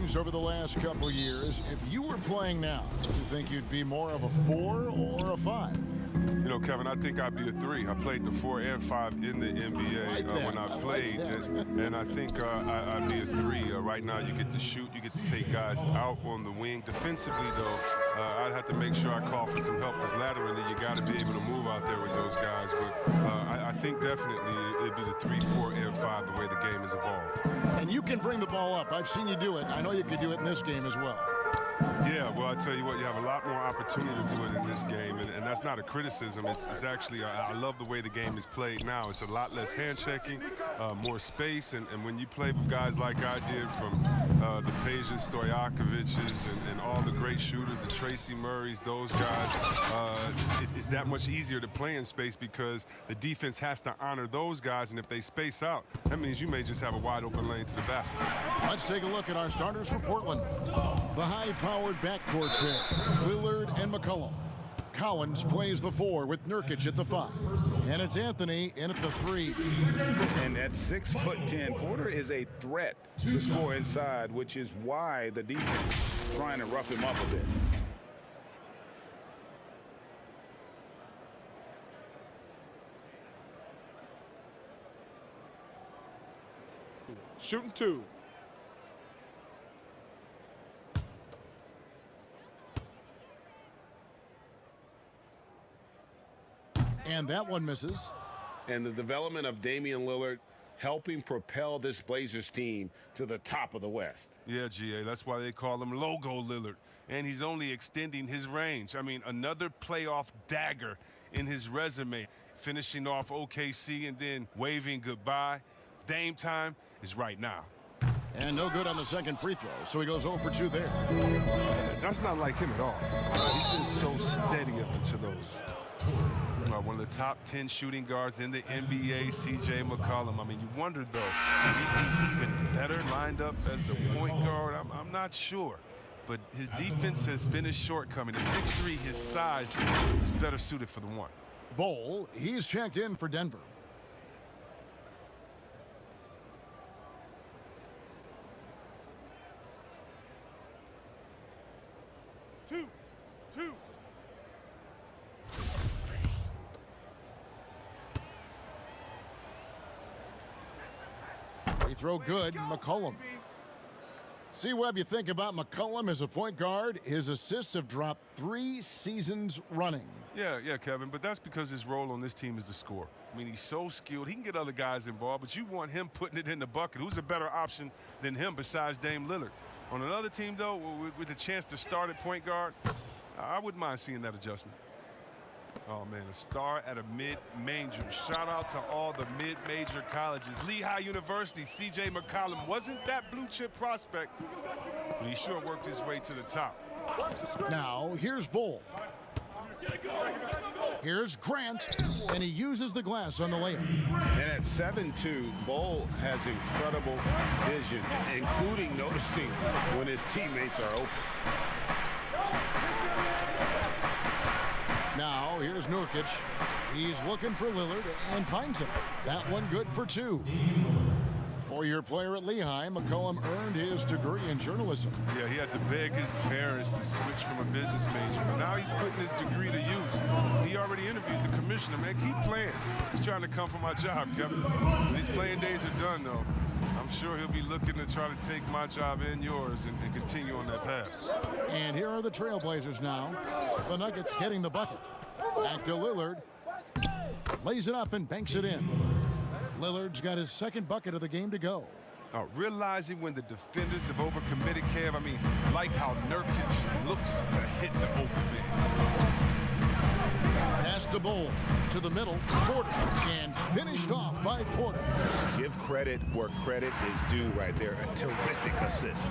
changed over the last couple years. If you were playing now, do you think you'd be more of a 4 or a 5? You know, Kevin, I think I'd be a 3. I played the 4 and 5 in the NBA when I played, and I think I'd be a 3. Right now, you get to shoot, you get to take guys out on the wing. Defensively, though, I'd have to make sure I call for some help, because laterally, you got to be able to move out there with those guys. But I think definitely it'd be the 3, 4, and 5, the way the game has evolved. And you can bring the ball up. I've seen you do it. I know you could do it in this game as well. Yeah, well, I tell you what, you have a lot more opportunity to do it in this game, and that's not a criticism. It's actually, I love the way the game is played now. It's a lot less hand-checking, more space, and when you play with guys like I did, from the Pejas, Stojakovic's, and all the great shooters, the Tracy Murrays, those guys, it's that much easier to play in space, because the defense has to honor those guys, and if they space out, that means you may just have a wide-open lane to the basket. Let's take a look at our starters for Portland. The high-powered backcourt pair, Lillard and McCollum. Collins plays the 4 with Nurkic at the 5. And it's Anthony in at the 3. And at 6'10", Porter is a threat to score inside, which is why the defense is trying to rough him up a bit. Shooting 2. And that one misses. And the development of Damian Lillard helping propel this Blazers team to the top of the West. Yeah, GA, that's why they call him Logo Lillard. And he's only extending his range. I mean, another playoff dagger in his resume, finishing off OKC and then waving goodbye. Dame time is right now. And no good on the second free throw, so he goes 0 for 2 there. That's not like him at all. He's been so steady up into those. One of the top 10 shooting guards in the NBA, C.J. McCollum. I mean, you wonder, though, he's even better lined up as a point guard. I'm not sure. But his defense has been his shortcoming. The 6'3", his size, is better suited for the 1. Bol, he's checked in for Denver. Two. Free throw good, McCollum. See, Webb, you think about McCollum as a point guard. His assists have dropped 3 seasons running. Yeah, Kevin, but that's because his role on this team is to score. I mean, he's so skilled. He can get other guys involved, but you want him putting it in the bucket. Who's a better option than him besides Dame Lillard? On another team, though, with the chance to start at point guard, I wouldn't mind seeing that adjustment. Oh, man, a star at a mid-major. Shout out to all the mid-major colleges. Lehigh University, C.J. McCollum wasn't that blue-chip prospect, but he sure worked his way to the top. Now, here's Bol. Here's Grant, and he uses the glass on the layup. And at 7'2", Bol has incredible vision, including noticing when his teammates are open. Now, here's Nurkic. He's looking for Lillard and finds him. That one good for 2. Four-year player at Lehigh, McCollum earned his degree in journalism. Yeah, he had to beg his parents to switch from a business major, but now he's putting his degree to use. He already interviewed the commissioner, man. Keep playing. He's trying to come for my job, Kevin. When his playing days are done, though, I'm sure he'll be looking to try to take my job and yours and continue on that path. And here are the Trailblazers now. The Nuggets getting the bucket. Back to Lillard. Lays it up and banks it in. Lillard's got his second bucket of the game to go. Realizing when the defenders have overcommitted, Kev, I mean, like how Nurkic looks to hit the open man. Pass to Bol, to the middle, Porter, and finished off by Porter. Give credit where credit is due right there. A terrific assist.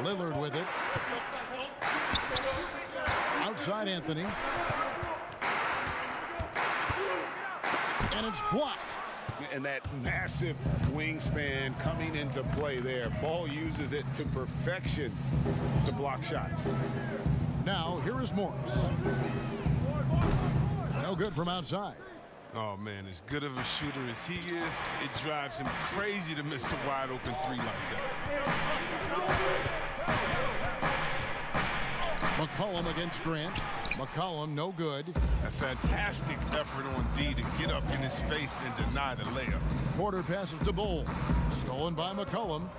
Lillard with it. Outside Anthony. And it's blocked. And that massive wingspan coming into play there. Ball uses it to perfection to block shots. Now, here is Morris. No good from outside. Oh, man, as good of a shooter as he is, it drives him crazy to miss a wide-open three like that. McCollum against Grant. McCollum, no good. A fantastic effort on D to get up in his face and deny the layup. Porter passes to Bull. Stolen by McCollum.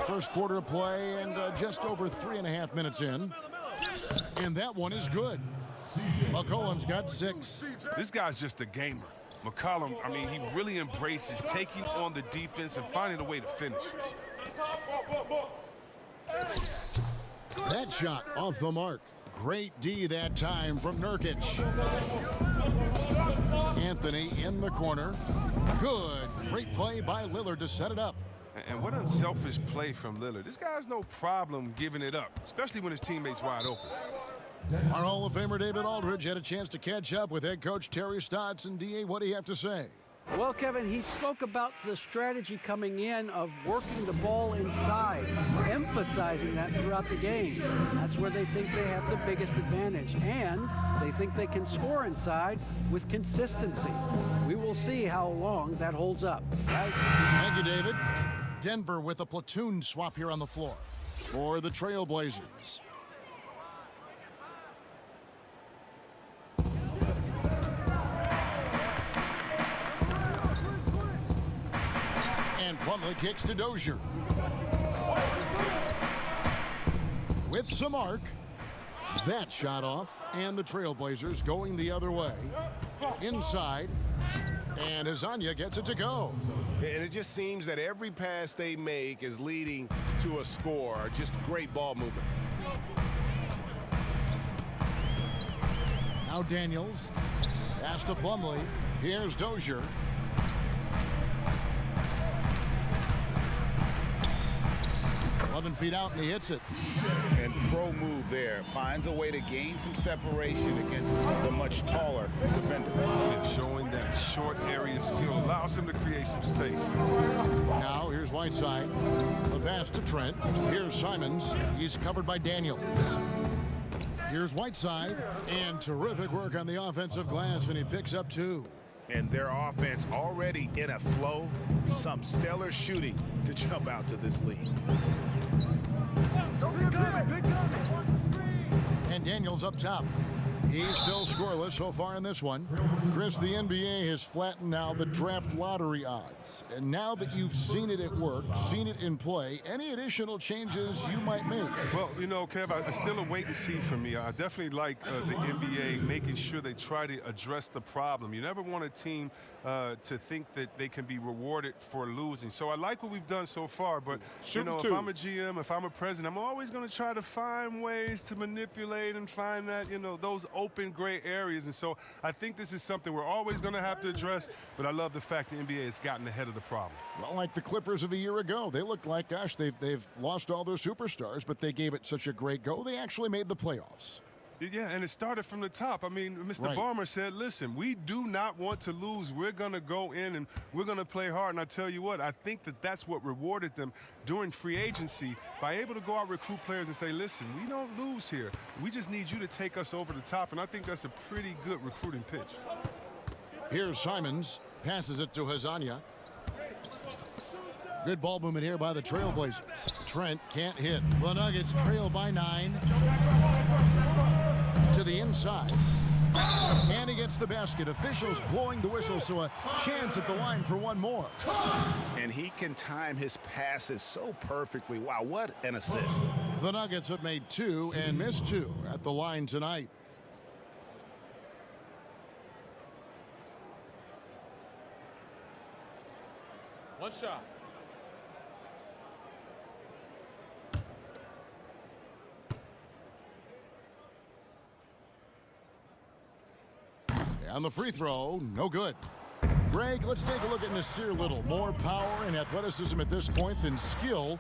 First quarter of play and just over 3.5 minutes in. And that one is good. McCollum's got 6. This guy's just a gamer. McCollum, I mean, he really embraces taking on the defense and finding a way to finish. That shot off the mark. Great D that time from Nurkic. Anthony in the corner. Good. Great play by Lillard to set it up. And what unselfish play from Lillard. This guy has no problem giving it up, especially when his teammate's wide open. Our Hall of Famer David Aldridge had a chance to catch up with head coach Terry Stotts. And DA, what do you have to say? Well, Kevin, he spoke about the strategy coming in of working the ball inside, emphasizing that throughout the game. That's where they think they have the biggest advantage, and they think they can score inside with consistency. We will see how long that holds up. Guys. Thank you, David. Denver with a platoon swap here on the floor for the Trailblazers. And Plumlee kicks to Dozier. With some arc. That shot off, and the Trailblazers going the other way. Inside, and Azania gets it to go. And it just seems that every pass they make is leading to a score. Just great ball movement. Now Daniels. Pass to Plumlee. Here's Dozier. Feet out, and he hits it. And pro move there. Finds a way to gain some separation against the much taller defender. And showing that short area skill allows him to create some space. Now here's Whiteside. The pass to Trent. Here's Simons. He's covered by Daniels. Here's Whiteside. And terrific work on the offensive glass, and he picks up 2. And their offense already in a flow. Some stellar shooting to jump out to this lead. And Daniels up top. He's still scoreless so far in this one. Chris, the NBA has flattened now the draft lottery odds. And now that you've seen it at work, seen it in play, any additional changes you might make? Well, you know, Kev, I still a wait and see for me. I definitely like the NBA making sure they try to address the problem. You never want a team to think that they can be rewarded for losing. So I like what we've done so far, but, you know, if I'm a GM, if I'm a president, I'm always going to try to find ways to manipulate and find that, you know, those open gray areas. And so I think this is something we're always going to have to address, but I love the fact the NBA has gotten ahead of the problem. Well, like the Clippers of a year ago, they looked like, gosh, they've lost all their superstars, but they gave it such a great go. They actually made the playoffs. Yeah, and it started from the top. I mean, Mr. Right. Barmer said, listen, we do not want to lose. We're going to go in and we're going to play hard. And I tell you what, I think that that's what rewarded them during free agency by able to go out recruit players and say, listen, we don't lose here. We just need you to take us over the top. And I think that's a pretty good recruiting pitch. Here's Simons. Passes it to Hazania. Good ball movement here by the Trailblazers. Trent can't hit. The Nuggets trail by 9. To the inside. And he gets the basket. Officials blowing the whistle, so a chance at the line for one more. And he can time his passes so perfectly. Wow, what an assist. The Nuggets have made 2 and missed 2 at the line tonight. One shot. And the free throw, no good. Greg, let's take a look at Nasir Little. More power and athleticism at this point than skill,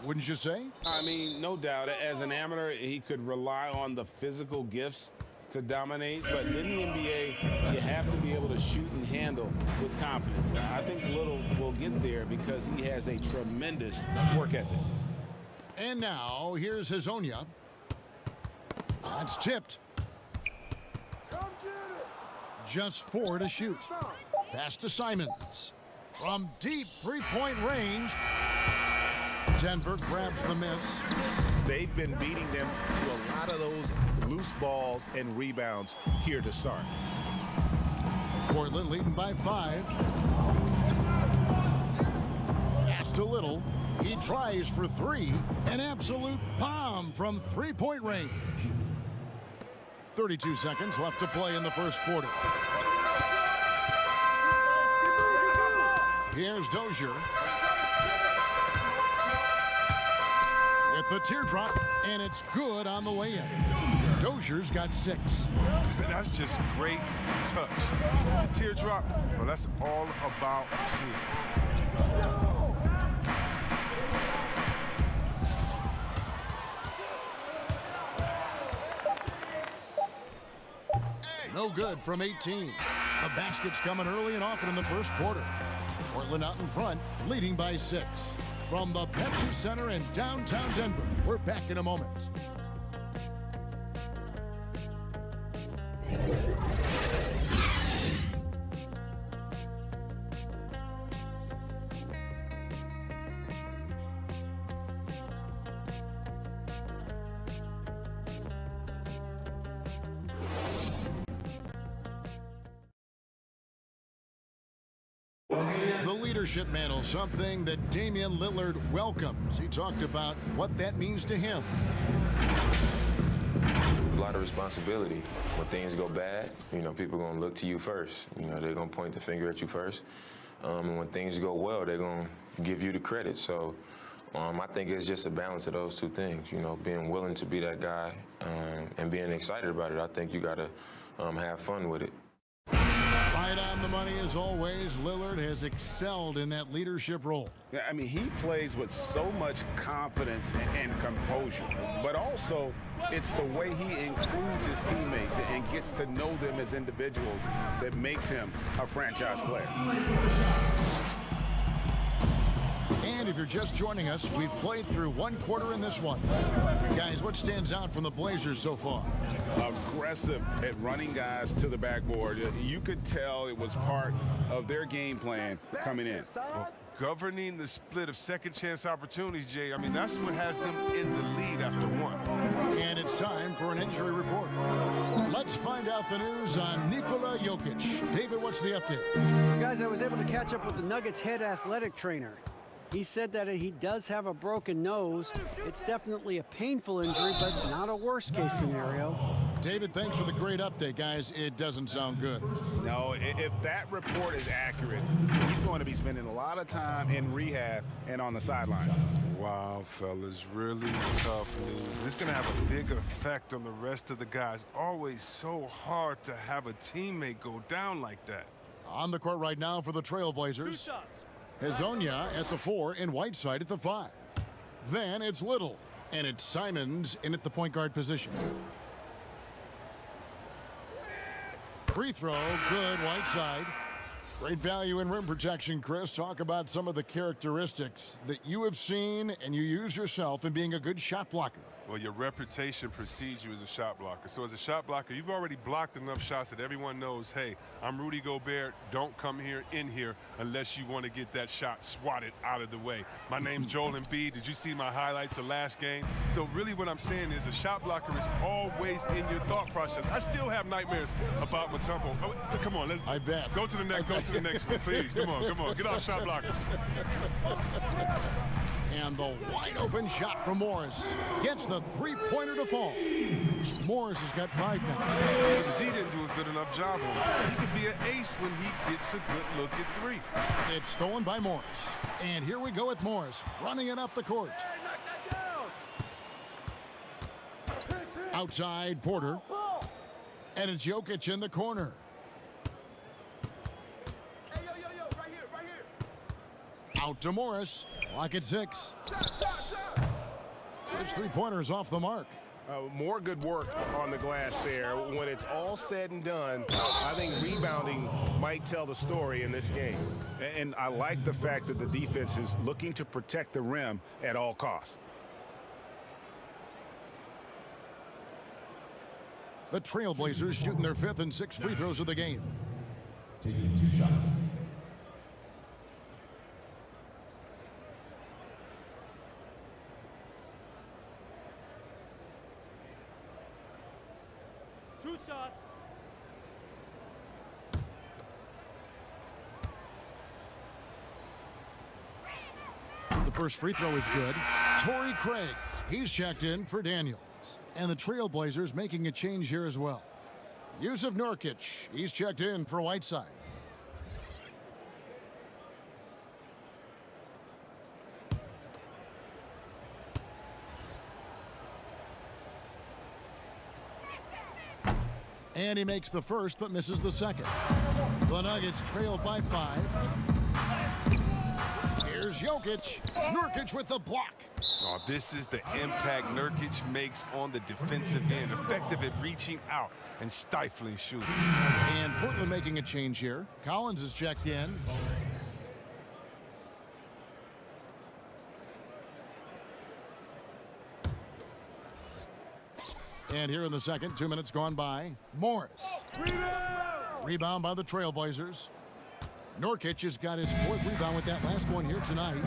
wouldn't you say? I mean, no doubt. As an amateur, he could rely on the physical gifts to dominate. But in the NBA, you have to be able to shoot and handle with confidence. I think Little will get there because he has a tremendous work ethic. And now, here's Hazonia. That's tipped. Just 4 to shoot. Pass to Simons. From deep three-point range, Denver grabs the miss. They've been beating them to a lot of those loose balls and rebounds here to start. Portland leading by 5. Pass to Little. He tries for 3. An absolute bomb from three-point range. 32 seconds left to play in the first quarter. Here's Dozier. With the teardrop, and it's good on the way in. Dozier's got 6. That's just great touch. The teardrop, well, that's all about feel. No good from 18. The basket's coming early and often in the first quarter. Portland out in front, leading by 6. From the Pepsi Center in downtown Denver, we're back in a moment. The leadership mantle, something that Damian Lillard welcomes. He talked about what that means to him. A lot of responsibility. When things go bad, people are going to look to you first. They're going to point the finger at you first. And when things go well, they're going to give you the credit. So I think it's just a balance of those two things, being willing to be that guy and being excited about it. I think you got to have fun with it. Right on the money as always. Lillard has excelled in that leadership role. Yeah, I mean, he plays with so much confidence and composure, but also it's the way he includes his teammates and gets to know them as individuals that makes him a franchise player. And if you're just joining us, we've played through one quarter in this one. Guys, what stands out from the Blazers so far? Aggressive at running guys to the backboard. You could tell it was part of their game plan coming in. Well, governing the split of second chance opportunities, Jay, I mean, that's what has them in the lead after one. And it's time for an injury report. Let's find out the news on Nikola Jokic. David, what's the update? Guys, I was able to catch up with the Nuggets head athletic trainer. He said that he does have a broken nose. It's definitely a painful injury, but not a worst-case scenario. David, thanks for the great update, guys. It doesn't sound good. No, if that report is accurate, he's going to be spending a lot of time in rehab and on the sideline. Wow, fellas, really tough news. It's going to have a big effect on the rest of the guys. Always so hard to have a teammate go down like that. On the court right now for the Trailblazers. Hezonja at the 4 and Whiteside at the 5. Then it's Little, and it's Simons in at the point guard position. Free throw, good, Whiteside. Great value in rim protection, Chris. Talk about some of the characteristics that you have seen and you use yourself in being a good shot blocker. Well, your reputation precedes you as a shot blocker. So as a shot blocker, you've already blocked enough shots that everyone knows, hey, I'm Rudy Gobert. Don't come in here unless you want to get that shot swatted out of the way. My name's Joel Embiid. Did you see my highlights of last game? So really what I'm saying is a shot blocker is always in your thought process. I still have nightmares about Mutombo. Oh, come on, let's go to the next. Go to the next one, please. Come on. Get off shot blockers. And the wide open shot from Morris gets the three-pointer to fall. Morris has got 5 now. The D didn't do a good enough job on it. He could be an ace when he gets a good look at 3. It's stolen by Morris. And here we go with Morris running it up the court. Outside Porter. And it's Jokic in the corner. Out to Morris. Clock at 6. His three-pointer is off the mark. More good work on the glass there. When it's all said and done, I think rebounding might tell the story in this game. And I like the fact that the defense is looking to protect the rim at all costs. The Trailblazers shooting their 5th and 6th free throws of the game. Taking 2 shots. The first free throw is good. Torrey Craig, he's checked in for Daniels. And the Trailblazers making a change here as well. Yusuf Nurkic, he's checked in for Whiteside. And he makes the first but misses the second. The Nuggets trail by 5. Here's Jokic. Nurkic with the block. Oh, this is the impact Nurkic makes on the defensive end. Effective at reaching out and stifling shooting. And Portland making a change here. Collins is checked in. And here in the second, 2 minutes gone by. Morris. Rebound by the Trailblazers. Nurkic has got his 4th rebound with that last one here tonight.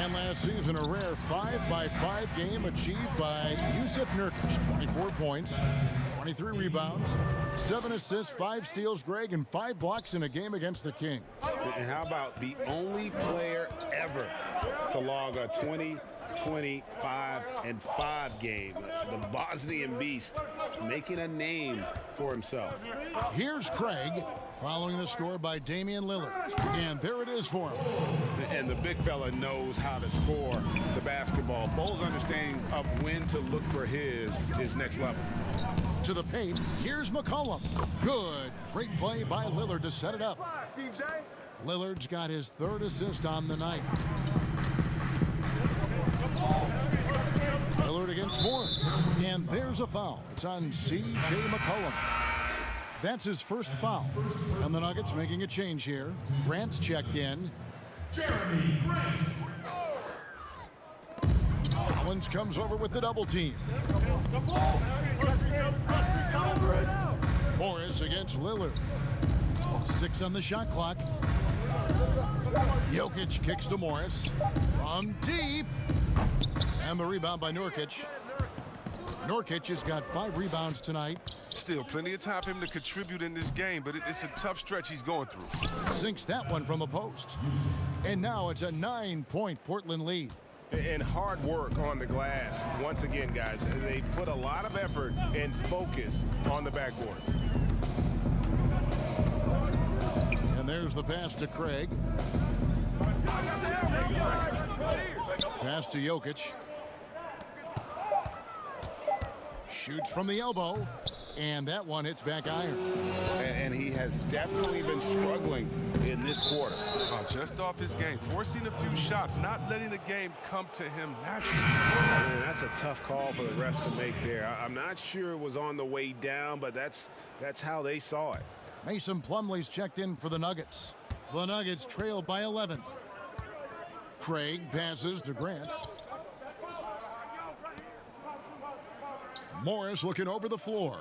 And last season, a rare 5-by-5 game achieved by Yusuf Nurkic. 24 points, 23 rebounds, 7 assists, 5 steals, Greg, and 5 blocks in a game against the King. And how about the only player ever to log a 20-25-5 game, the Bosnian Beast, making a name for himself. Here's Craig, following the score by Damian Lillard. And there it is for him. And the big fella knows how to score the basketball. Bo's understanding of when to look for his next level. To the paint, here's McCollum. Good. Great play by Lillard to set it up. Lillard's got his 3rd assist on the night. Lillard against Morris. And there's a foul. It's on C.J. McCollum. That's his first foul. And the Nuggets making a change here. Grant's checked in. Collins comes over with the double team. Morris against Lillard. 6 on the shot clock. Jokic kicks to Morris. From deep. And the rebound by Nurkic. Nurkic has got 5 rebounds tonight. Still plenty of time for him to contribute in this game, but it's a tough stretch he's going through. Sinks that one from the post. And now it's a 9-point Portland lead. And hard work on the glass. Once again, guys, they put a lot of effort and focus on the backboard. And there's the pass to Craig. Pass to Jokic. Shoots from the elbow. And that one hits back iron. And he has definitely been struggling in this quarter. Just off his game, forcing a few shots, not letting the game come to him naturally. Man, that's a tough call for the refs to make there. I'm not sure it was on the way down, but that's how they saw it. Mason Plumlee's checked in for the Nuggets. The Nuggets trail by 11. Craig passes to Grant. Morris looking over the floor.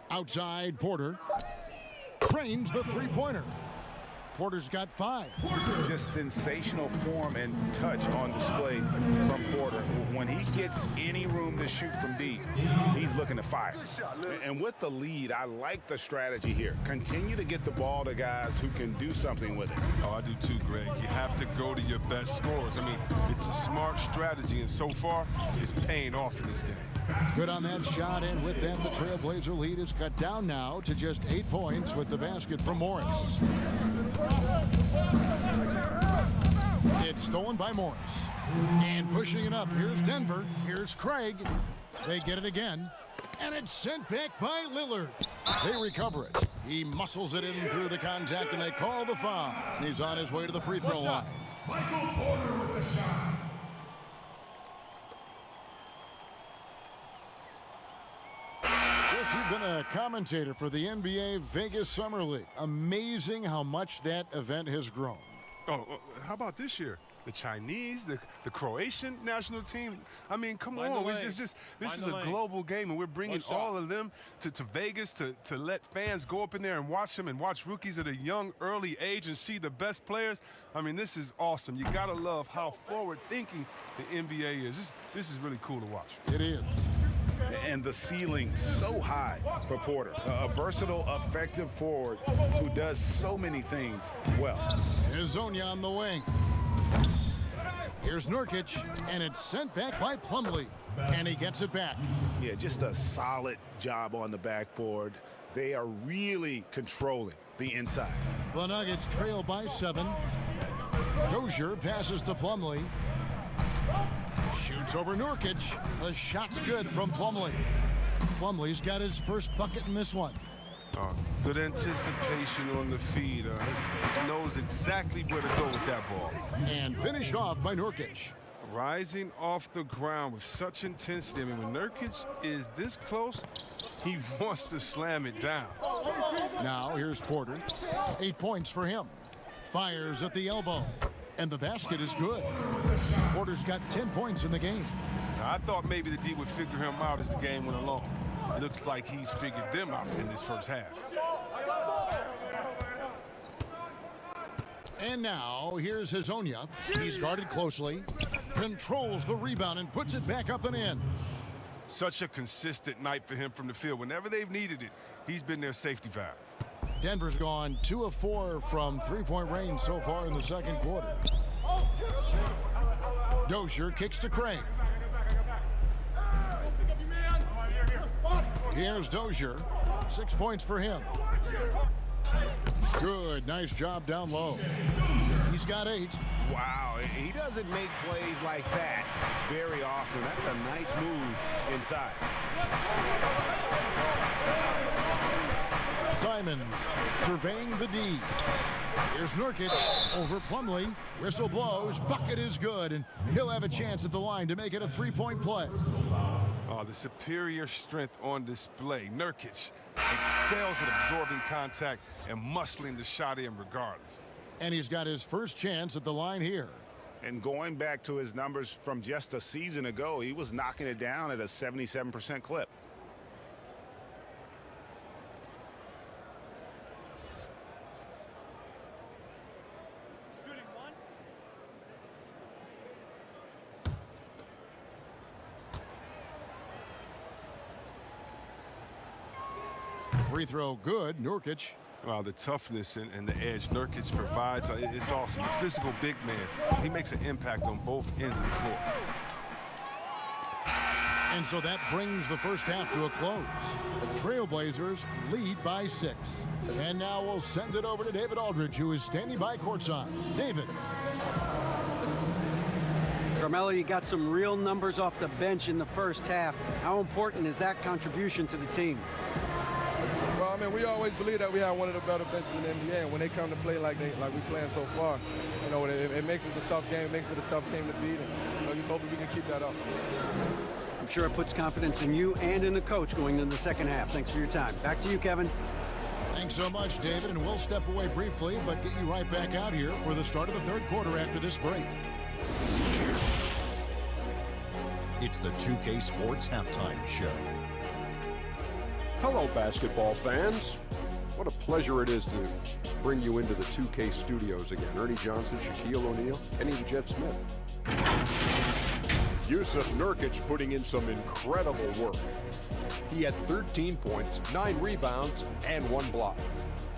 Outside, Porter. Trains the three-pointer. Porter's got 5. Just sensational form and touch on display from Porter. When he gets any room to shoot from deep, he's looking to fire. And with the lead, I like the strategy here. Continue to get the ball to guys who can do something with it. Oh, I do too, Greg. You have to go to your best scorers. I mean, it's a smart strategy, and so far, it's paying off in this game. Good on that shot, and with that, the Trailblazer lead is cut down now to just 8 points with the basket from Morris. It's stolen by Morris. And pushing it up, here's Denver. Here's Craig. They get it again. And it's sent back by Lillard. They recover it. He muscles it in through the contact, and they call the foul. And he's on his way to the free throw line. Michael Porter with a shot. Yes, you've been a commentator for the NBA Vegas Summer League. Amazing how much that event has grown. Oh, how about this year? the Chinese, the Croatian national team. I mean, come on. This is a global game, and we're bringing all of them to Vegas to let fans go up in there and watch them and watch rookies at a young, early age and see the best players. I mean, this is awesome. You got to love how forward-thinking the NBA is. This is really cool to watch. It is. And the ceiling so high for Porter. A versatile, effective forward who does so many things well. Hezonja on the wing. Here's Nurkic, and it's sent back by Plumlee. And he gets it back. Yeah, just a solid job on the backboard. They are really controlling the inside. The Nuggets trail by 7. Dozier passes to Plumlee. Shoots over Nurkic. The shot's good from Plumlee. Plumlee's got his first bucket in this one. Good anticipation on the feed. He knows exactly where to go with that ball. And finished off by Nurkic. Rising off the ground with such intensity. I mean, when Nurkic is this close, he wants to slam it down. Now here's Porter. 8 points for him. Fires at the elbow. And the basket is good. Porter's got 10 points in the game. Now, I thought maybe the D would figure him out as the game went along. It looks like he's figured them out in this first half. And now here's Hezonja. He's guarded closely, controls the rebound and puts it back up and in. Such a consistent night for him from the field. Whenever they've needed it, he's been their safety valve. Denver's gone 2 of 4 from three-point range so far in the second quarter. Dozier kicks to Crane. Here's Dozier. 6 points for him. Good, nice job down low. He's got 8. Wow, he doesn't make plays like that very often. That's a nice move inside. Simons surveying the D. Here's Nurkic over Plumlee. Whistle blows. Bucket is good, and he'll have a chance at the line to make it a 3-point play. Oh, the superior strength on display. Nurkic excels at absorbing contact and muscling the shot in regardless. And he's got his first chance at the line here. And going back to his numbers from just a season ago, he was knocking it down at a 77% clip. Free throw good, Nurkic. Wow, the toughness and the edge Nurkic provides, it's awesome. The physical big man, he makes an impact on both ends of the floor. And so that brings the first half to a close. The Trailblazers lead by 6. And now we'll send it over to David Aldridge, who is standing by courtside. David. Carmelo, you got some real numbers off the bench in the first half. How important is that contribution to the team? Well, I mean, we always believe that we have one of the better benches in the NBA. And when they come to play like we're playing so far, you know, it makes it a tough game, makes it a tough team to beat. And you know, just hoping we can keep that up. I'm sure it puts confidence in you and in the coach going into the second half. Thanks for your time. Back to you, Kevin. Thanks so much, David. And we'll step away briefly, but get you right back out here for the start of the third quarter after this break. It's the 2K Sports Halftime Show. Hello, basketball fans. What a pleasure it is to bring you into the 2K studios again. Ernie Johnson, Shaquille O'Neal, Kenny the Jet Smith. Yusuf Nurkic putting in some incredible work. He had 13 points, 9 rebounds, and 1 block.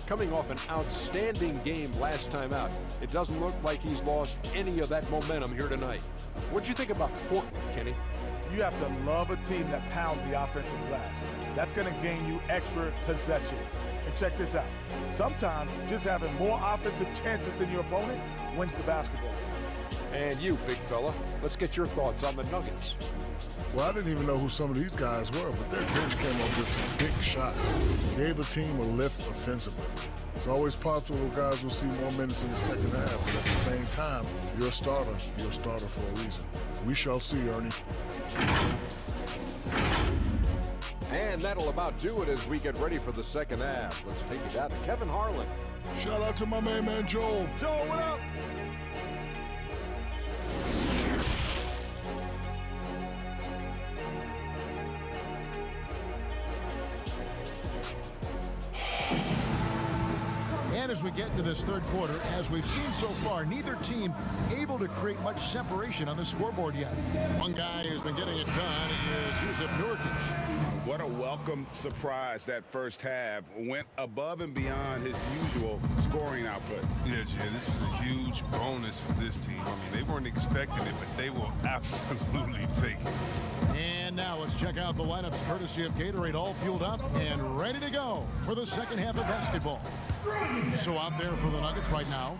Coming off an outstanding game last time out, it doesn't look like he's lost any of that momentum here tonight. What'd you think about Portland, Kenny? You have to love a team that pounds the offensive glass. That's going to gain you extra possessions. And check this out. Sometimes just having more offensive chances than your opponent wins the basketball. And you, big fella, let's get your thoughts on the Nuggets. Well, I didn't even know who some of these guys were, but their bench came up with some big shots. Gave the team a lift offensively. It's always possible that guys will see more minutes in the second half, but at the same time, you're a starter for a reason. We shall see, Ernie. And that'll about do it as we get ready for the second half. Let's take it down to Kevin Harlan. Shout out to my main man, Joel. Joel, what up? And as we get into this third quarter, as we've seen so far, neither team able to create much separation on the scoreboard yet. One guy who's been getting it done is Yusuf Nurkic. What a welcome surprise that first half. Went above and beyond his usual scoring output. Yeah, this was a huge bonus for this team. I mean, they weren't expecting it, but they will absolutely take it. And now let's check out the lineups courtesy of Gatorade, all fueled up and ready to go for the second half of basketball. So out there for the Nuggets right now,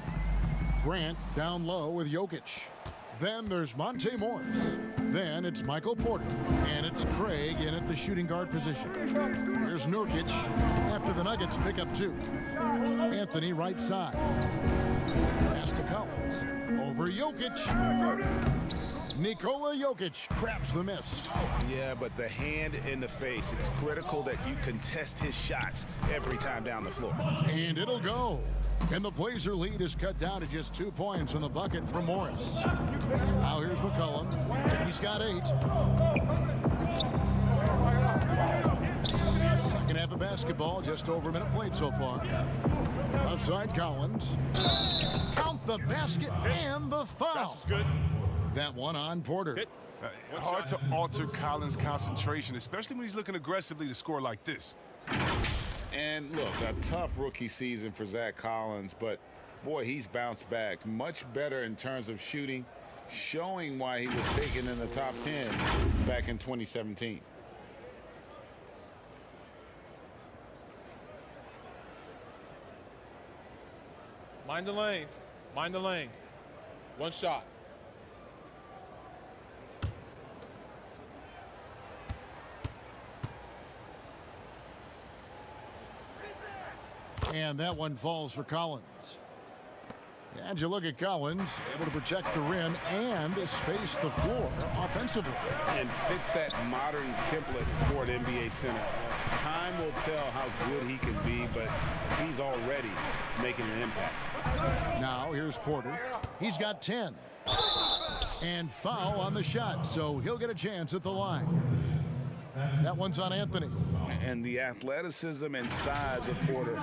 Grant down low with Jokic. Then there's Monte Morris. Then it's Michael Porter. And it's Craig in at the shooting guard position. Here's Nurkic after the Nuggets pick up 2. Anthony right side. Pass to Collins. Over Jokic. Nikola Jokic craps the miss. Yeah, but the hand in the face, it's critical that you contest his shots every time down the floor. And it'll go. And the Blazer lead is cut down to just 2 points on the bucket from Morris. Now here's McCollum. He's got 8. Second half of basketball, just over a minute played so far. Left side Collins. Count the basket and the foul. That's good. That one on Porter. Hard to alter Collins' concentration, especially when he's looking aggressively to score like this. And look, a tough rookie season for Zach Collins, but boy, he's bounced back. Much better in terms of shooting, showing why he was taken in the top 10 back in 2017. Mind the lanes. Mind the lanes. One shot. And that one falls for Collins. And you look at Collins, able to protect the rim and space the floor offensively. And fits that modern template for an NBA center. Time will tell how good he can be, but he's already making an impact. Now here's Porter. He's got 10. And foul on the shot, so he'll get a chance at the line. That one's on Anthony. And the athleticism and size of Porter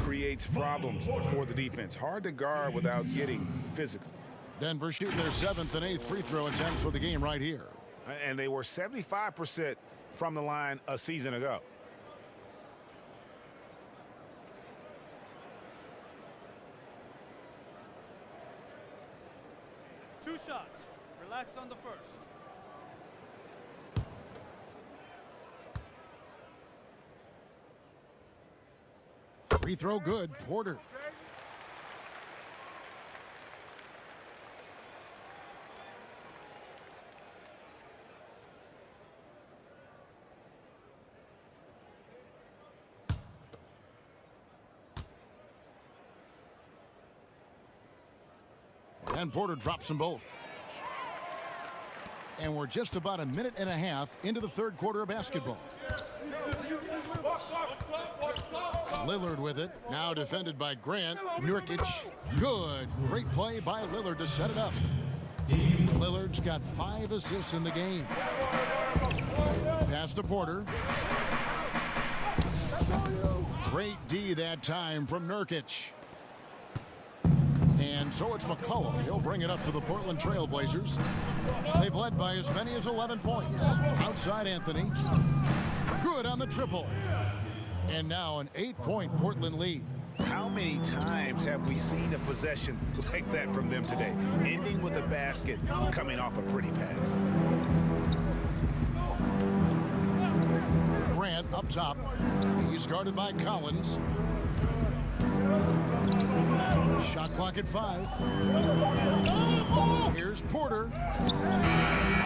creates problems for the defense. Hard to guard without getting physical. Denver shooting their 7th and 8th free throw attempts for the game right here. And they were 75% from the line a season ago. Two shots. Relax on the first. Free throw good, Porter. And Porter drops them both. And we're just about a minute and a half into the third quarter of basketball. Lillard with it. Now defended by Grant. Nurkic. Good. Great play by Lillard to set it up. Lillard's got 5 assists in the game. Pass to Porter. Great D that time from Nurkic. And so it's McCollum. He'll bring it up to the Portland Trailblazers. They've led by as many as 11 points. Outside Anthony. Good on the triple. And now an 8-point Portland lead. How many times have we seen a possession like that from them today? Ending with a basket, coming off a pretty pass. Grant up top. He's guarded by Collins. Shot clock at 5. Here's Porter.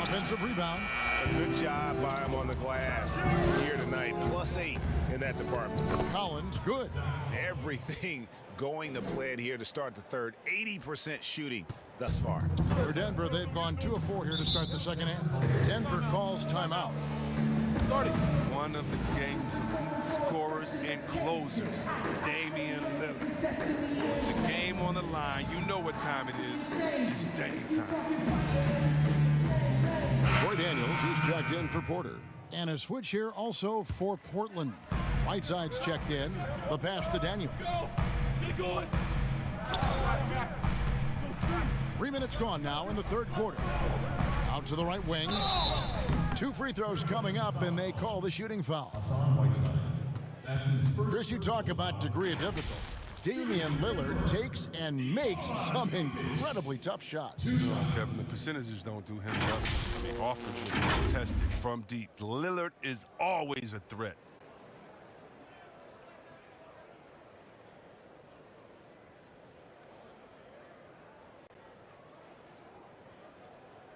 Offensive rebound. A good job by him on the glass here tonight. +8 in that department. Collins, good. Everything going to plan here to start the third. 80% shooting thus far. For Denver, they've gone 2 of 4 here to start the second half. Denver calls timeout. Starting. One of the game's lead scorers and closers, Damian Lillard. The game on the line, you know what time it is. It's Dame time. Troy Daniels, he's checked in for Porter. And a switch here also for Portland. Whiteside's checked in. The pass to Daniels. 3 minutes gone now in the third quarter. Out to the right wing. 2 free throws coming up, and they call the shooting foul. Chris, you talk about degree of difficulty. Damian Lillard takes and makes some incredibly tough shots. Kevin, the percentages don't do him justice. I mean, off the dribble, contested from deep. Lillard is always a threat.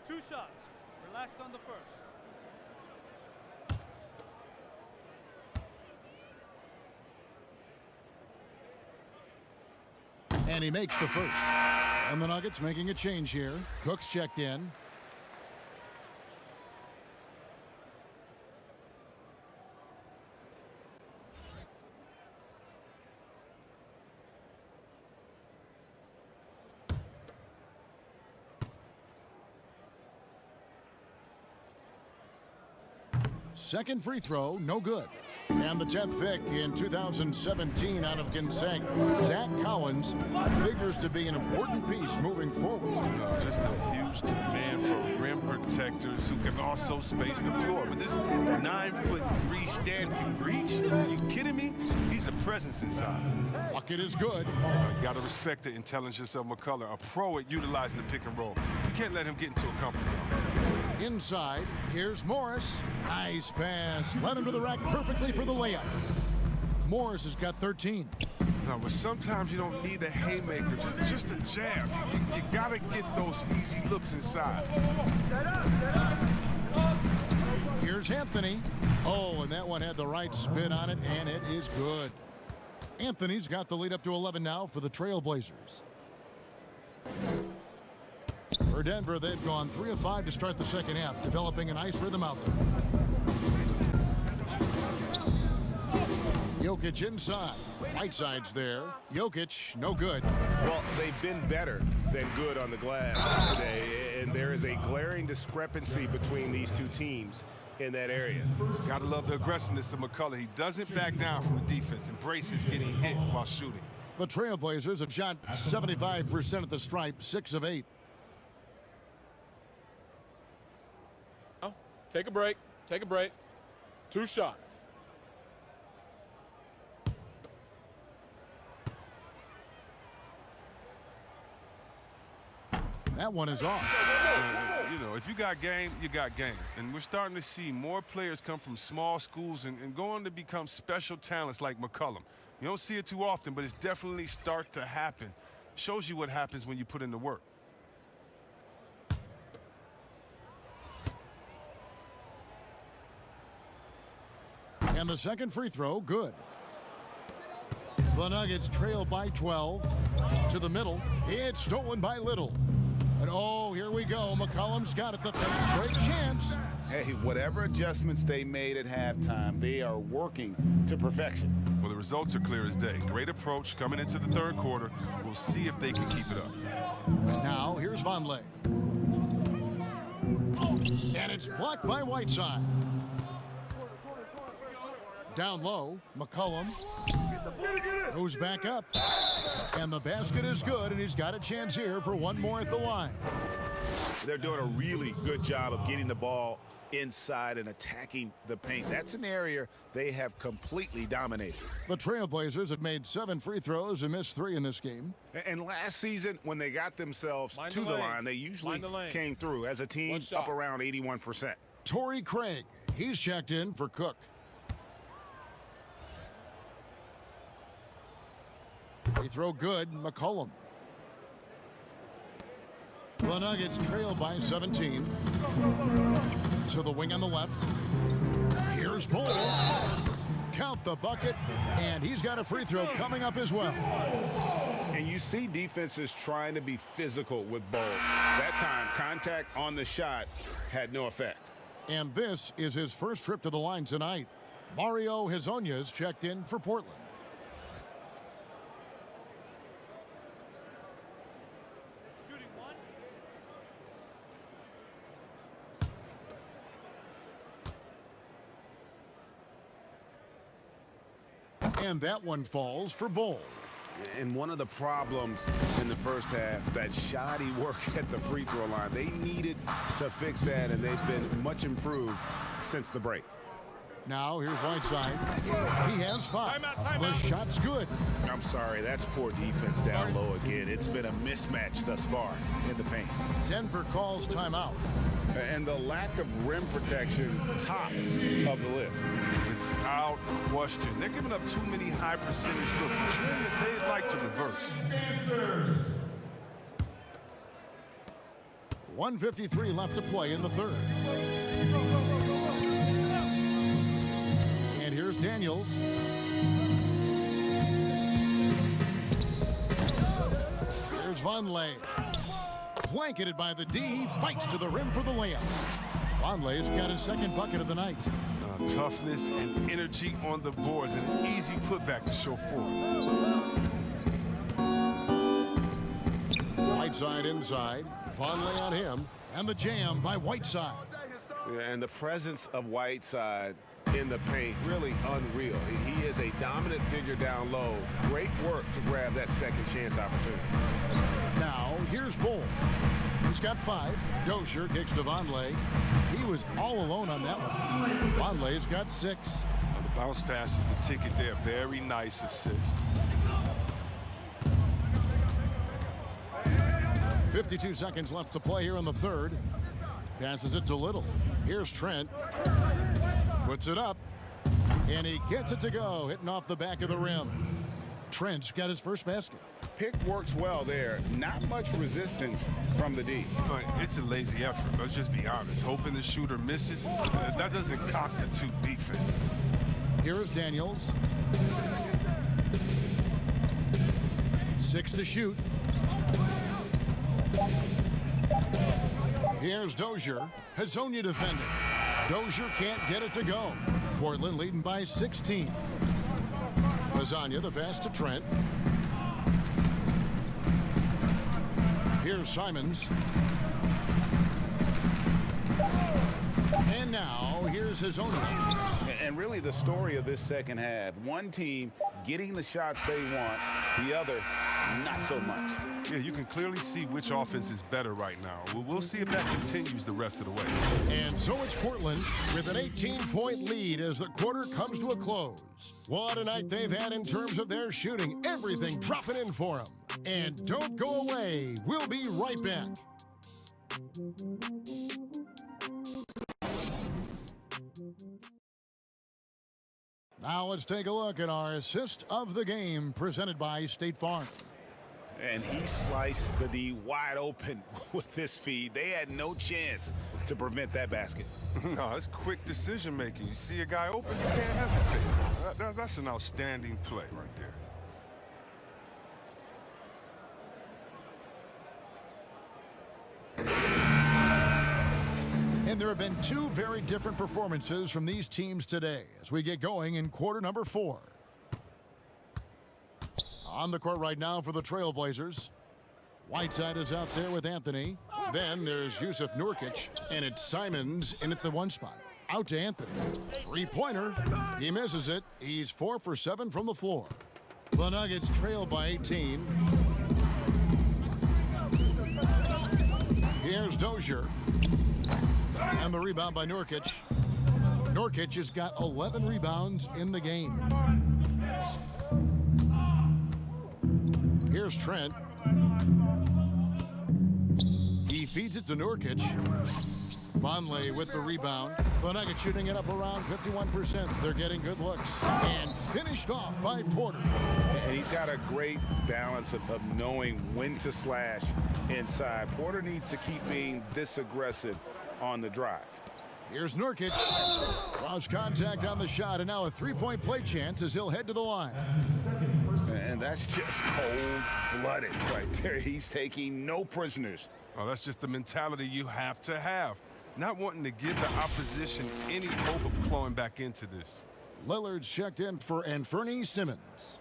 Two shots. Relax on the first. And he makes the first. And the Nuggets making a change here. Cook's checked in. Second free throw, no good. And the 10th pick in 2017 out of Gonzaga, Zach Collins, figures to be an important piece moving forward. Just a huge demand for rim protectors who can also space the floor. But this 9'3" standing reach, are you kidding me? He's a presence inside. Bucket is good. You got to respect the intelligence of McCullough, a pro at utilizing the pick and roll. You can't let him get into a comfort zone. Inside, here's Morris. Nice pass. Led him to the rack perfectly for the layup. Morris has got 13. No, but sometimes you don't need a haymaker, just a jab. You got to get those easy looks inside. Here's Anthony. Oh, and that one had the right spin on it, and it is good. Anthony's got the lead up to 11 now for the Trailblazers. For Denver, they've gone 3 of 5 to start the second half, developing a nice rhythm out there. Jokic inside. Whiteside's there. Jokic, no good. Well, they've been better than good on the glass today, and there is a glaring discrepancy between these two teams in that area. Gotta love the aggressiveness of McCullough. He doesn't back down from the defense, embraces getting hit while shooting. The Trailblazers have shot 75% at the stripe, 6 of 8. Take a break. Take a break. 2 shots. That one is off. You know, if you got game, you got game. And we're starting to see more players come from small schools and go on to become special talents like McCollum. You don't see it too often, but it's definitely start to happen. Shows you what happens when you put in the work. And the second free throw, good. The Nuggets trail by 12. To the middle. It's stolen by Little. And oh, here we go. McCollum's got it. The fast break chance. Hey, whatever adjustments they made at halftime, they are working to perfection. Well, the results are clear as day. Great approach coming into the third quarter. We'll see if they can keep it up. Now, here's Vonleh. And it's blocked by Whiteside. Down low, McCollum goes back up. And the basket is good, and he's got a chance here for one more at the line. They're doing a really good job of getting the ball inside and attacking the paint. That's an area they have completely dominated. The Trailblazers have made 7 free throws and missed 3 in this game. And last season, when they got themselves to the line, they usually came through as a team up around 81%. Torrey Craig, he's checked in for Cook. Free throw good, McCollum. The Nuggets trail by 17. To the wing on the left. Here's Bull. Count the bucket, and he's got a free throw coming up as well. And you see defenses trying to be physical with Bull. That time, contact on the shot had no effect. And this is his first trip to the line tonight. Mario Hezonja's checked in for Portland. And that one falls for Bull. And one of the problems in the first half, that shoddy work at the free throw line, they needed to fix that, and they've been much improved since the break. Now here's Whiteside. He has 5. The shot's good. I'm sorry, that's poor defense down low again. It's been a mismatch thus far in the paint. Denver calls timeout. And the lack of rim protection, top of the list. Without question. They're giving up too many high percentage looks. A trend that they'd like to reverse. 1:53 left to play in the third. And here's Daniels. Here's Vonleh. Blanketed by the D, fights to the rim for the layup. Vonleh's got his second bucket of the night. Toughness and energy on the boards, and an easy putback to show for it. Whiteside inside. Vonleh on him. And the jam by Whiteside. And the presence of Whiteside in the paint, really unreal. He is a dominant figure down low. Great work to grab that second chance opportunity. Now, here's Bull. He's got 5. Dozier kicks to Vonleh. He was all alone on that one. Vonleh's got 6. The bounce pass is the ticket there. Very nice assist. 52 seconds left to play here in the third. Passes it to Little. Here's Trent. Puts it up. And he gets it to go, hitting off the back of the rim. Trent's got his first basket. Pick works well there. Not much resistance from the D. But it's a lazy effort. Let's just be honest. Hoping the shooter misses, that doesn't constitute defense. Here is Daniels. 6 to shoot. Here's Dozier. Hazonia defending. Dozier can't get it to go. Portland leading by 16. Hazonia the pass to Trent. Here's Simons. And now here's Hazonia. And really the story of this second half, one team getting the shots they want, the other not so much. Yeah, you can clearly see which offense is better right now. We'll see if that continues the rest of the way. And so it's Portland with an 18-point lead as the quarter comes to a close. What a night they've had in terms of their shooting. Everything dropping in for them. And don't go away. We'll be right back. Now let's take a look at our assist of the game presented by State Farm. And he sliced the D wide open with this feed. They had no chance to prevent that basket. No, it's quick decision making. You see a guy open, you can't hesitate. That's an outstanding play right there. And there have been 2 very different performances from these teams today as we get going in quarter number 4. On the court right now for the Trailblazers. Whiteside is out there with Anthony. Then there's Jusuf Nurkic, and it's Simons in at the 1 spot. Out to Anthony. 3-pointer. He misses it. He's 4 for 7 from the floor. The Nuggets trail by 18. Here's Dozier. And the rebound by Nurkic. Nurkic has got 11 rebounds in the game. Here's Trent. He feeds it to Nurkic. Vonleh with the rebound. The Nuggets shooting it up around 51%. They're getting good looks. And finished off by Porter. And he's got a great balance of knowing when to slash inside. Porter needs to keep being this aggressive on the drive. Here's Nurkic. Cross contact on the shot, and now a 3-point play chance as he'll head to the line. And that's just cold-blooded right there. He's taking no prisoners. Oh, that's just the mentality you have to have. Not wanting to give the opposition any hope of clawing back into this. Lillard's checked in for Anthony Simmons.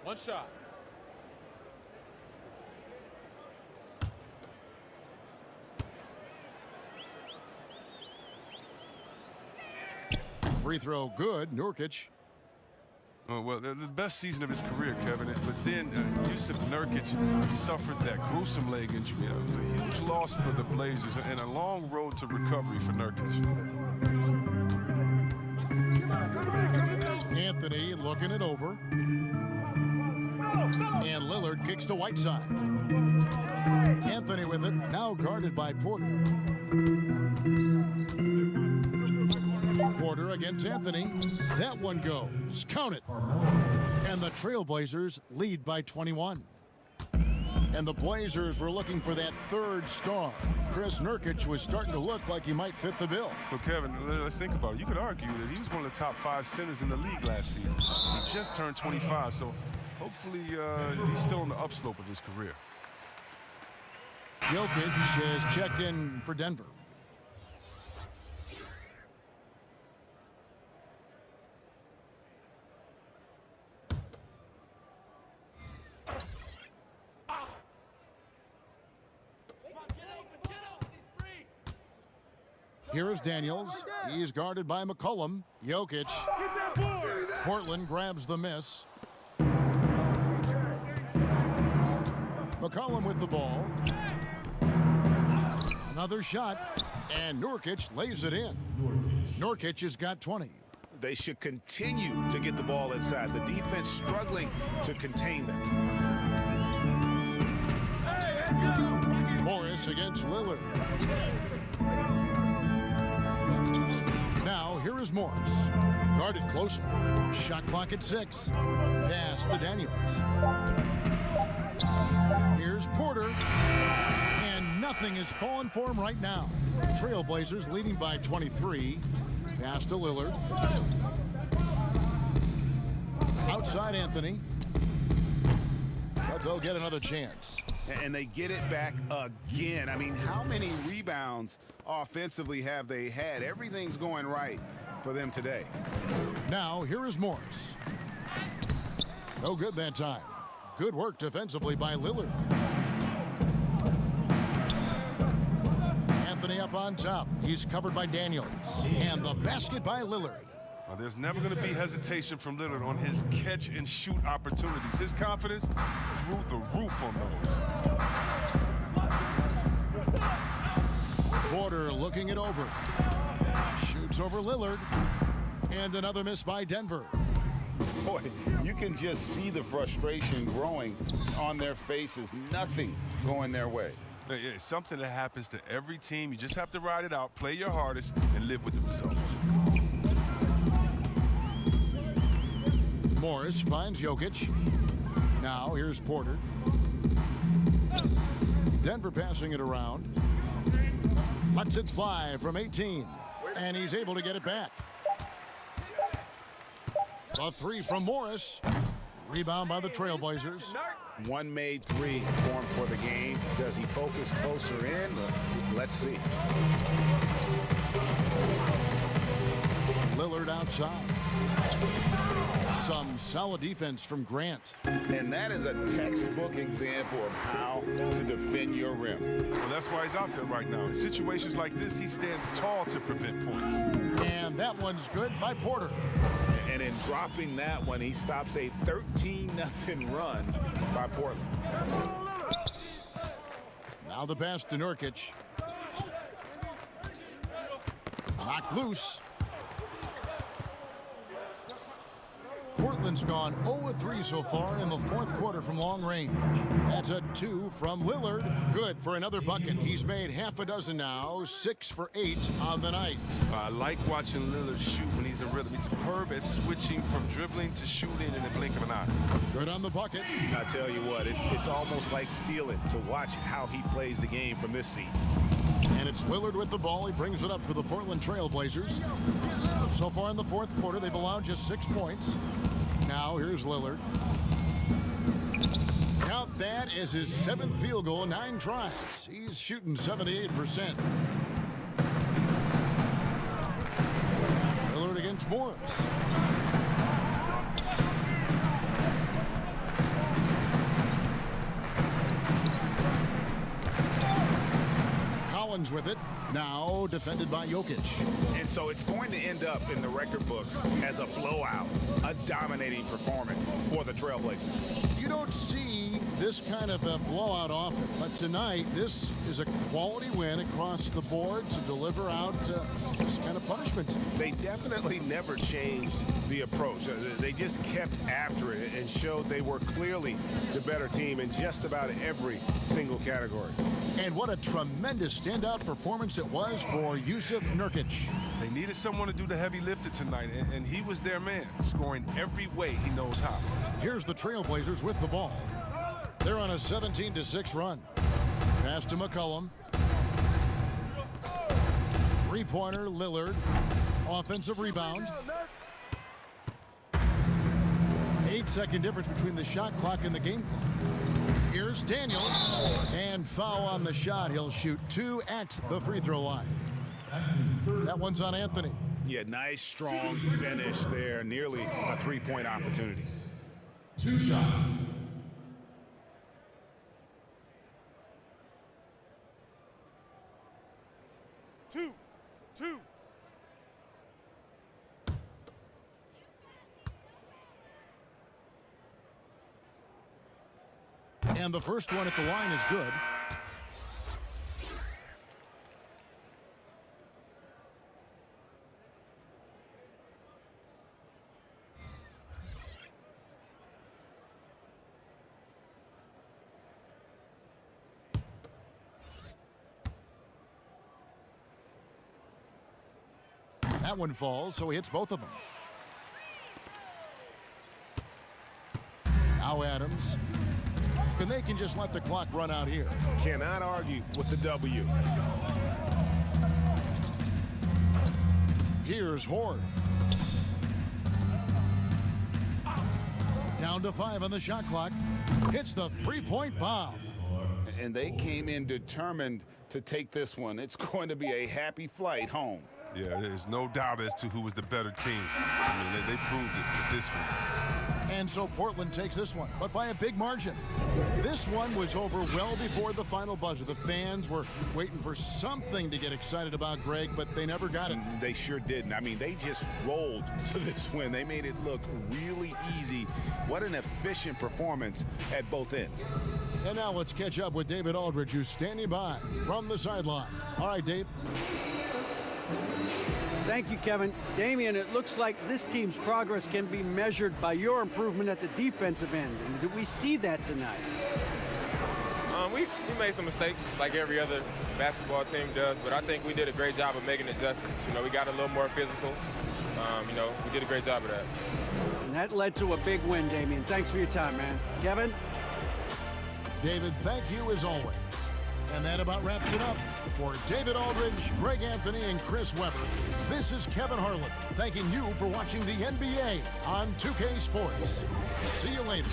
One shot. free throw good. Nurkic. Oh, well, the best season of his career, Kevin. But then Jusuf Nurkic suffered that gruesome leg injury. It was a huge loss for the Blazers and a long road to recovery for Nurkic. Anthony looking it over. And Lillard kicks to Whiteside. Anthony with it, now guarded by Porter. Porter against Anthony. That one goes. Count it. And the Trailblazers lead by 21. And the Blazers were looking for that third star. Chris Nurkic was starting to look like he might fit the bill. Well, Kevin, let's think about it. You could argue that he was one of the top 5 centers in the league last season. He just turned 25, so hopefully he's still on the upslope of his career. Jokic has checked in for Denver. Here is Daniels. He's guarded by McCollum. Jokic. Portland grabs the miss. McCollum with the ball. Another shot. And Nurkic lays it in. Nurkic has got 20. They should continue to get the ball inside. The defense struggling to contain them. Morris against Lillard. Now, here is Morris. Guarded closely. Shot clock at 6. Pass to Daniels. Here's Porter. And nothing is falling for him right now. Trailblazers leading by 23. Pass to Lillard. Outside Anthony. But they'll get another chance. And they get it back again. I mean, how many rebounds offensively have they had? Everything's going right for them today. Now, here is Morris. No good that time. Good work defensively by Lillard. Anthony up on top. He's covered by Daniels. And the basket by Lillard. Well, there's never going to be hesitation from Lillard on his catch-and-shoot opportunities. His confidence through the roof on those. Porter looking it over. Shoots over Lillard. And another miss by Denver. Boy, you can just see the frustration growing on their faces. Nothing going their way. It's something that happens to every team. You just have to ride it out, play your hardest, and live with the results. Morris finds Jokic. Now here's Porter. Denver passing it around. Lets it fly from 18. And he's able to get it back. A 3 from Morris. Rebound by the Trailblazers. One made 3 formed for the game. Does he focus closer in? Let's see. Lillard outside. Some solid defense from Grant. And that is a textbook example of how to defend your rim. Well, that's why he's out there right now. In situations like this, he stands tall to prevent points. And that one's good by Porter. And in dropping that one, he stops a 13-0 run by Portland. Now the pass to Nurkic. Knocked loose. Portland's gone 0-3 so far in the fourth quarter from long range. That's a 2 from Lillard. Good for another bucket. He's made half a dozen now, 6 for 8 on the night. I like watching Lillard shoot when he's in rhythm. He's superb at switching from dribbling to shooting in the blink of an eye. Good on the bucket. I tell you what, it's almost like stealing to watch how he plays the game from this seat. And it's Lillard with the ball. He brings it up for the Portland Trailblazers. So far in the fourth quarter, they've allowed just 6 points. Now here's Lillard. Count that as his 7th field goal, 9 tries. He's shooting 78%. Lillard against Morris. Collins with with it. Now defended by Jokic. And so it's going to end up in the record books as a blowout, a dominating performance for the Trailblazers. You don't see this kind of a blowout often, but tonight this is a quality win across the board to deliver out this kind of punishment. They definitely never changed the approach. They just kept after it and showed they were clearly the better team in just about every single category. And what a tremendous standout performance it was for Jusuf Nurkic. They needed someone to do the heavy lifting tonight, and he was their man, scoring every way he knows how. Here's the Trailblazers with the ball. They're on a 17-6 run. Pass to McCollum. Three-pointer, Lillard. Offensive rebound. 8-second difference between the shot clock and the game clock. Here's Daniels, and foul on the shot. He'll shoot 2 at the free throw line. That one's on Anthony. Yeah, nice, strong finish there. Nearly a three-point opportunity. 2 shots. Two. And the first one at the line is good. That one falls, so he hits both of them. Now Adams. And they can just let the clock run out here. Cannot argue with the W. Here's Horde. Down to 5 on the shot clock. Hits the three-point bomb. And they came in determined to take this one. It's going to be a happy flight home. Yeah, there's no doubt as to who was the better team. I mean, they proved it with this one. And so Portland takes this one, but by a big margin. This one was over well before the final buzzer. The fans were waiting for something to get excited about, Greg, but they never got it. They sure didn't. I mean, they just rolled to this win. They made it look really easy. What an efficient performance at both ends. And now let's catch up with David Aldridge, who's standing by from the sideline. All right, Dave. Thank you, Kevin. Damian, it looks like this team's progress can be measured by your improvement at the defensive end. And do we see that tonight? We made some mistakes like every other basketball team does, but I think we did a great job of making adjustments. You know, we got a little more physical. You know, we did a great job of that. And that led to a big win, Damian. Thanks for your time, man. Kevin? David, thank you as always. And that about wraps it up. For David Aldridge, Greg Anthony, and Chris Webber, this is Kevin Harlan thanking you for watching the NBA on 2K Sports. See you later.